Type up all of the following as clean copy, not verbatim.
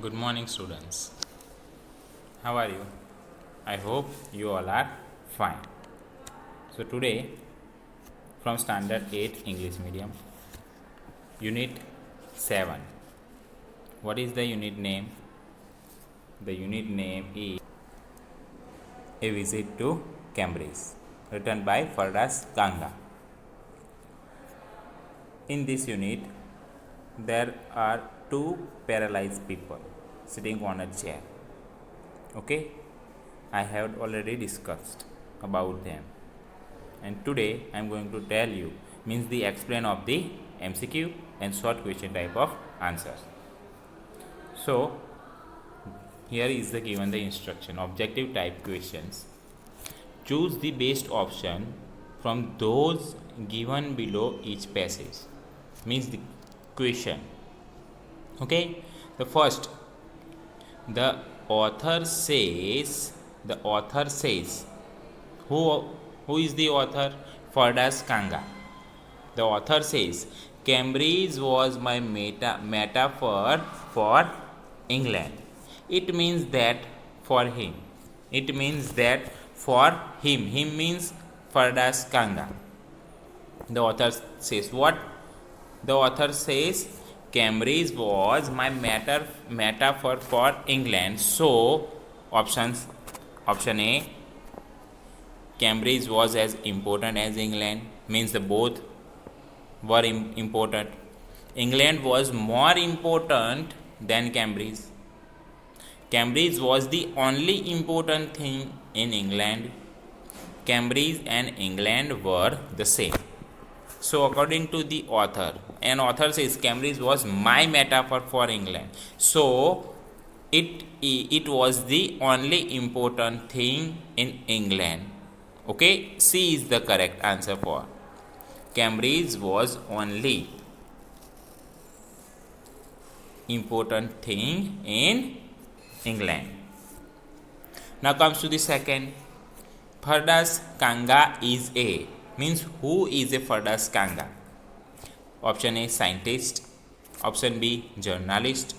Good morning, students. How are you? I hope you all are fine. So, today from Standard 8 English Medium, Unit 7. What is the unit name? The unit name is A Visit to Cambridge, written by Fardas Ganga. In this unit, there are two paralyzed people sitting on a chair. Okay, I have already discussed about them, and today I am going to tell you means the explain of the MCQ and short question type of answers. So here is the given the instruction objective type questions. Choose the best option from those given below each passage. Means the question. Okay, the first, the author says who is the author? Fardas Ganga. The author says Cambridge was my metaphor for England. It means that for him. It means that for him. Him means Fardas Ganga. The author says what? The author says Cambridge was my metaphor for England. So, option A, Cambridge was as important as England, means the both were important. England was more important than Cambridge. Cambridge was the only important thing in England. Cambridge and England were the same. So according to the author, an author says Cambridge was my metaphor for England. So it was the only important thing in England. Okay, C is the correct answer for Cambridge was only important thing in England. Now comes to the second. Fardas Ganga is a means who is a Fardas Ganga? Option A, scientist. Option B, journalist.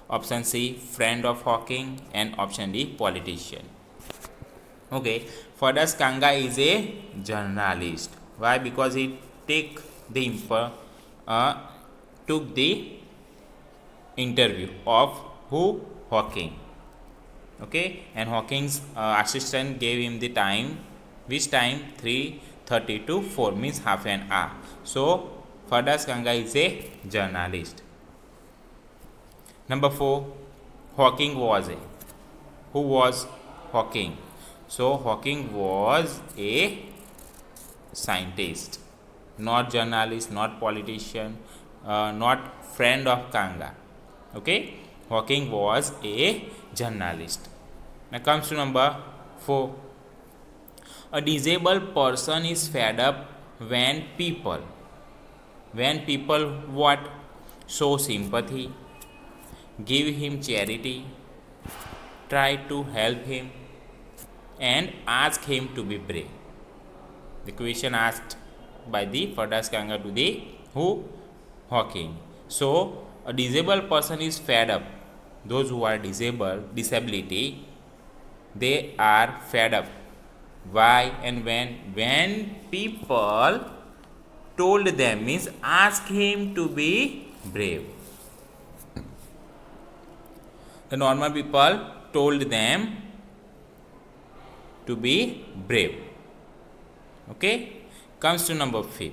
Option C, friend of Hawking. And option D, politician. Okay, Fardas Ganga is a journalist. Why? Because he took the interview of who? Hawking. Okay, and Hawking's assistant gave him the time. Which time? 3:30 to 4 means half an hour. So Fardas Ganga is a journalist. Number 4, Hawking was a. Who was Hawking? So Hawking was a scientist, not journalist, not politician, not friend of Ganga. Okay, Hawking was a journalist. Now comes to number 4. A disabled person is fed up when people what? Show sympathy, give him charity, try to help him, and ask him to be brave. The question asked by the Fardas Ganga to the who? Hawking. So a disabled person is fed up. Those who are disability, they are fed up. Why and when? When people told them means ask him to be brave. The normal people told them to be brave. Okay, comes to number 5.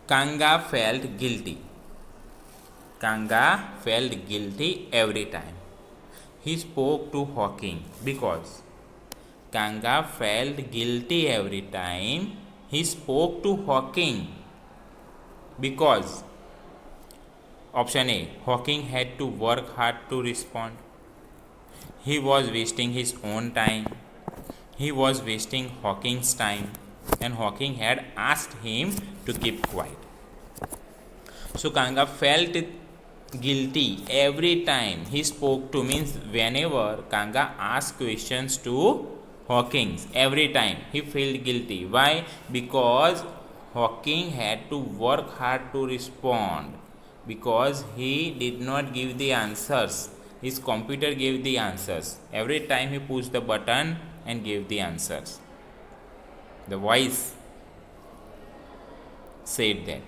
Ganga felt guilty. Ganga felt guilty every time he spoke to Hawking because Ganga felt guilty every time he spoke to Hawking because option A, Hawking had to work hard to respond. He was wasting his own time. He was wasting Hawking's time, and Hawking had asked him to keep quiet. So Ganga felt guilty every time he spoke to, means whenever Ganga asked questions to Hawking, every time he felt guilty. Why? Because Hawking had to work hard to respond because he did not give the answers. His computer gave the answers. Every time he pushed the button and gave the answers. The voice said that.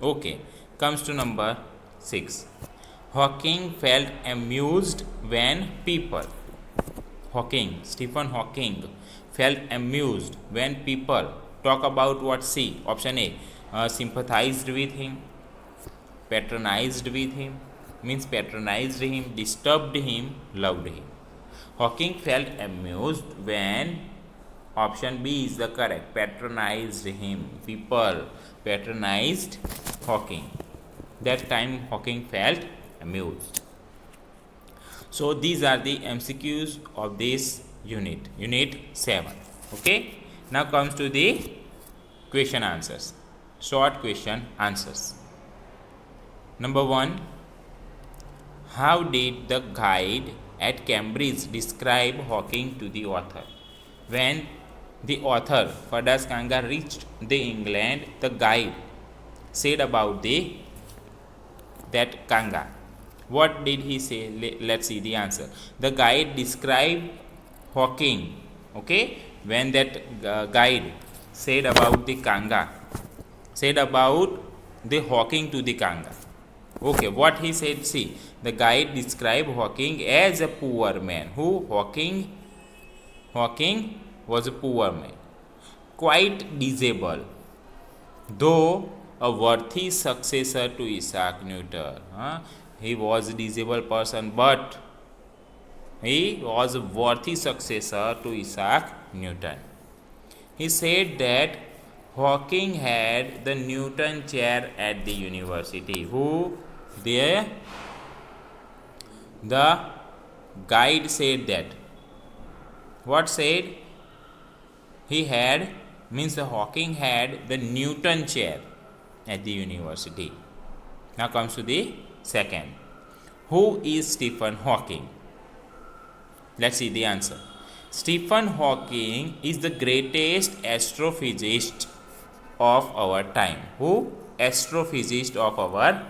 Okay, comes to number 6. Hawking felt amused when Stephen Hawking felt amused when people talk about what C. Option A, sympathized with him, patronized with him, means patronized him, disturbed him, loved him. Hawking felt amused when option B is the correct, patronized him. People patronized Hawking. That time Hawking felt amused. So these are the MCQs of this unit 7. Okay, now comes to the question answers, short question answers. Number 1, how did the guide at Cambridge describe Hawking to the author? When the author Ferdas Kanga reached the England, the guide said about that Kanga. What did he say? Let's see the answer. The guide described Hawking. Okay, when that guide said about the Kanga, said about the Hawking to the Kanga. Okay, what he said? See, the guide described Hawking as a poor man. Who? Hawking was a poor man, quite disabled, though a worthy successor to Isaac Newton. He was a disabled person, but he was a worthy successor to Isaac Newton. He said that Hawking had the Newton chair at the university. Who? The guide said that. What said? He had, means the Hawking had the Newton chair at the university. Now comes to the second. Who is Stephen Hawking? Let's see the answer. Stephen Hawking is the greatest astrophysicist of our time. Who? Astrophysicist of our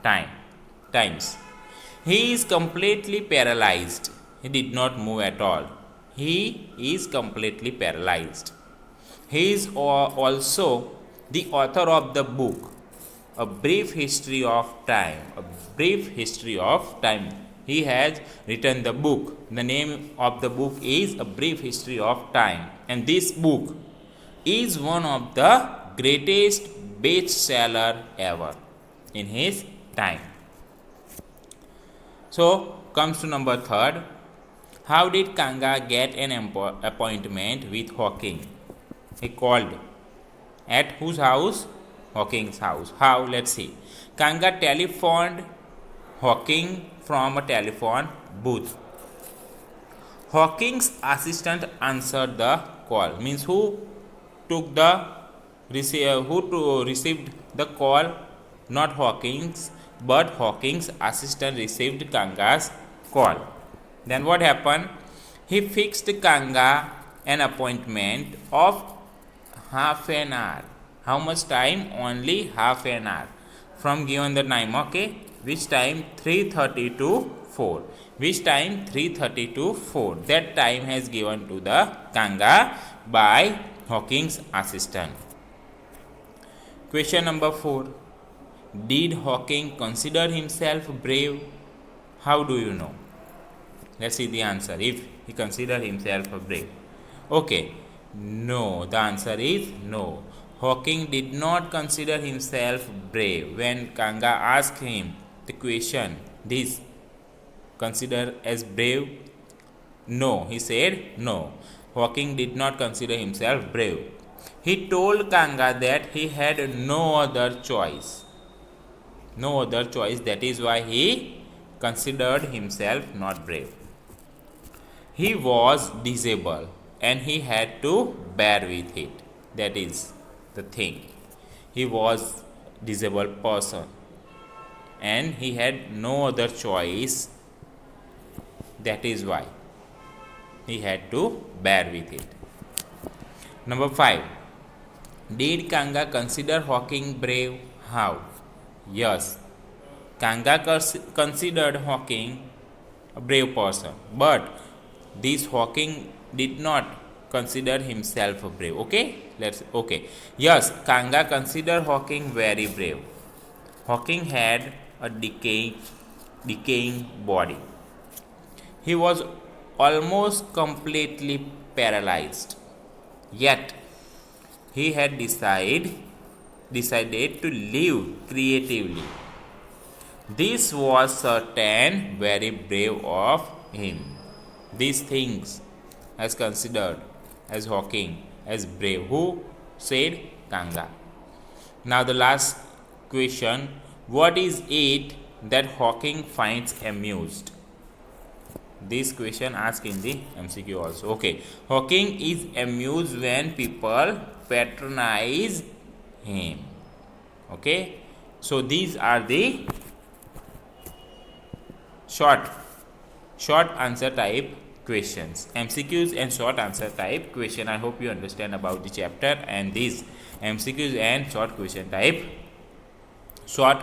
times. He is completely paralyzed. He did not move at all. He is completely paralyzed. He is also the author of the book, A Brief History of Time. A Brief History of Time. He has written the book. The name of the book is A Brief History of Time. And this book is one of the greatest bestseller ever in his time. So, comes to number 3. How did Kanga get an appointment with Hawking? He called. At whose house? Hawking's house. How? Let's see. Kanga telephoned Hawking from a telephone booth. Hawking's assistant answered the call. Means who received the call? Not Hawking's, but Hawking's assistant received Kanga's call. Then what happened? He fixed Kanga an appointment of half an hour. How much time? Only half an hour. From given the time, okay? Which time? 3:30 to 4. Which time? 3:30 to 4. That time has given to the Kanga by Hawking's assistant. Question number 4. Did Hawking consider himself brave? How do you know? Let's see the answer. If he considered himself brave. Okay. No. The answer is no. Hawking did not consider himself brave. When Kanga asked him the question, this consider as brave? No. He said no. Hawking did not consider himself brave. He told Kanga that he had no other choice. No other choice. That is why he considered himself not brave. He was disabled and he had to bear with it. That is the thing. He was disabled person and he had no other choice. That is why he had to bear with it. Number 5. Did Kanga consider Hawking brave? How? Yes, Kanga considered Hawking a brave person, but this Hawking did not consider himself brave. Okay. Yes, Kanga considered Hawking very brave. Hawking had a decaying body. He was almost completely paralyzed. Yet he had decided to live creatively. This was certain very brave of him. These things as considered as Hawking as brave. Who said? Kanga. Now the last question. What is it that Hawking finds amused? This question asked in the MCQ also. Okay. Hawking is amused when people patronize him. Okay. So these are the short answer type questions, MCQs and short answer type question. I hope you understand about the chapter and these MCQs and short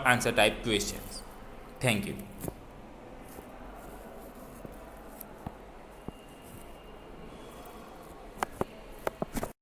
answer type questions. Thank you.